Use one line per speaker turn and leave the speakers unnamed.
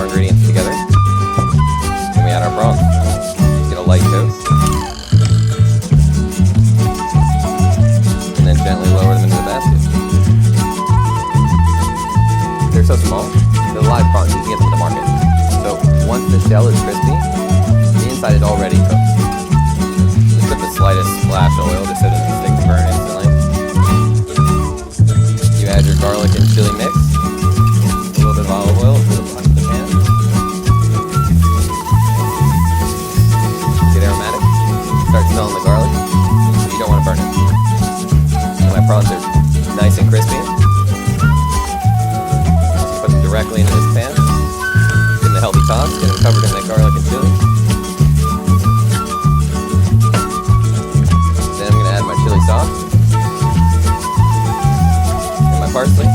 our ingredients together. And we add our prawns. Get a light coat. And then gently lower them into the basket. They're so small. They're live prawns. You can get them at the market. So once the shell is crispy, the inside is already cooked. Just put the slightest splash of oil just so it doesn't stick to burn instantly. You add your garlic and chili mix. A little bit of olive oil to the bottom of the pan. Get aromatic. Start smelling the garlic. You don't want to burn it. And my prawns are nice and crispy. Just put them directly into this pan. Get them the healthy toss. Get them covered in that garlic and chili. Then I'm going to add my chili sauce and my parsley.